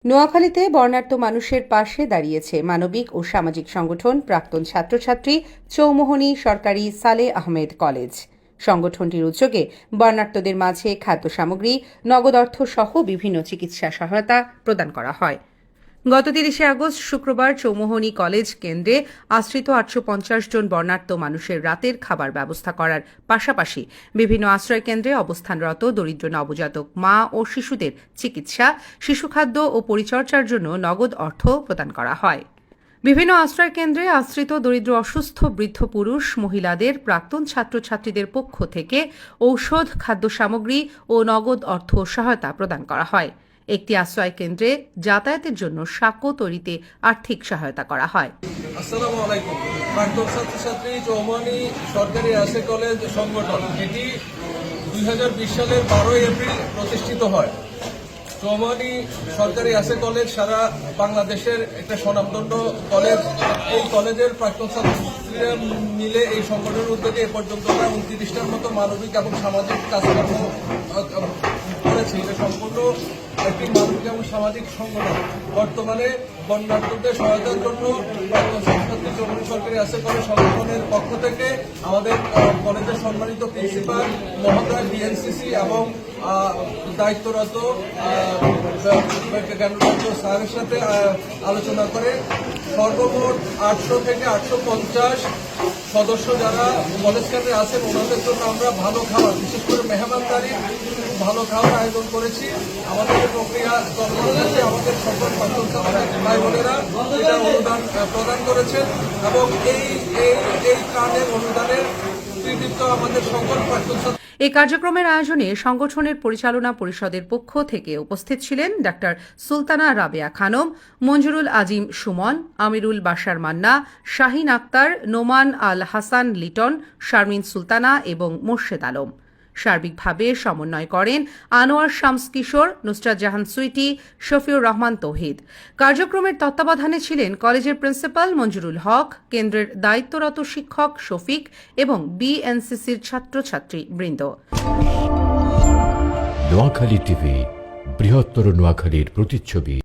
নোয়াখালীতে বর্ণাঢ্য মানুষের পাশে দাঁড়িয়েছে মানবিক ও সামাজিক সংগঠন প্রাক্তন ছাত্রছাত্রী চৌমোহনী সরকারি সালেহ আহমেদ কলেজ। সংগঠনটির উদ্যোগে বর্ণাঢ্যদের মাঝে খাদ্য সামগ্রী, নগদ অর্থ সহ বিভিন্ন চিকিৎসা সহায়তা প্রদান করা হয়। গত ৩০শে আগস্ট শুক্রবার চৌমোহনী কলেজ কেন্দ্রে আশ্রিত ৮৫০ জন বর্ণাঢ্য মানুষের রাতের খাবার ব্যবস্থা করার পাশাপাশি বিভিন্ন আশ্রয় কেন্দ্রে অবস্থানরত দরিদ্র নবজাতক মা ও শিশুদের চিকিৎসা, শিশুখাদ্য ও পরিচর্যার জন্য নগদ অর্থ প্রদান করা হয়। বিভিন্ন আশ্রয় কেন্দ্রে আশ্রিত দরিদ্র অসুস্থ বৃদ্ধ পুরুষ মহিলাদের প্রাক্তন ছাত্রছাত্রীদের পক্ষ থেকে ঔষধ, খাদ্য সামগ্রী ও নগদ অর্থ সহায়তা প্রদান করা হয়। একটি আশ্রয় কেন্দ্রে যাতায়াতের জন্য সাঁকো তৈরিতে আর্থিক সহায়তা করা হয়। আসসালামু আলাইকুম। প্রাক্তন ছাত্রছাত্রী চৌমোহনী সরকারি আশ্রয় কলেজ সংগঠন এটি 2020 সালের 12 এপ্রিল প্রতিষ্ঠিত হয়। চৌমোহনী সরকারি আশ্রয় কলেজ সারা বাংলাদেশের একটা স্বনামধন্য কলেজ। এই কলেজের প্রাক্তন ছাত্রছাত্রীরা মিলে এই সংগঠনের উদ্যোগে এ পর্যন্ত প্রায় 29টার মতো মানবিক এবং সামাজিক কাজকর্ম করেছে। এটা সম্পূর্ণ একটি মানবিক এবং সামাজিক সংগঠন। বর্তমানে বন্যার্থদের সহায়তার জন্য প্রাক্তন ছাত্রছাত্রী চৌমোহনী সরকারি আশ্রয় কলেজ সংগঠনের পক্ষ থেকে আমাদের কলেজের সম্মানিত প্রিন্সিপাল মহোদয় বিএনসিসি এবং দায়িত্বরত জ্ঞানরত্ন স্যারের সাথে আলোচনা করে সর্বমোট 800 থেকে 850 সদস্য যারা কলেজ কেন্দ্রে আছেন ওনাদের জন্য আমরা ভালো খাবার, বিশেষ করে মেহমানদারি ভালো খাবার আয়োজন করেছি। আমাদের প্রক্রিয়া চলমান আছে। আমাদের সকল প্রাক্তন ভাই বোনেরা এটা অনুদান প্রদান করেছেন এবং এই ত্রাণের অনুদানের কৃতিত্ব আমাদের সকল প্রাক্তন। এই কার্যক্রমের আয়োজনে সংগঠনের পরিচালনা পরিষদের পক্ষ থেকে উপস্থিত ছিলেন ডাক্তার সুলতানা রাবেয়া খানম, মঞ্জুরুল আজিম সুমন, আমিরুল বাশার মান্না, শাহিন আক্তার, নোমান আল হাসান লিটন, শারমিন সুলতানা এবং মোর্শেদ আলম। সার্বিকভাবে সমন্বয় করেন আনোয়ার শামস কিশোর, নুসরাত জাহান সুইটি, শফিউর রহমান তৌহিদ। কার্যক্রমের তত্ত্বাবধানে ছিলেন কলেজের প্রিন্সিপাল মঞ্জুরুল হক, কেন্দ্রের দায়িত্বরত শিক্ষক শফিক এবং বিএনসিসির ছাত্রছাত্রী বৃন্দ। নোয়াখালী টিভি, বৃহত্তর নোয়াখালীর প্রতিচ্ছবি।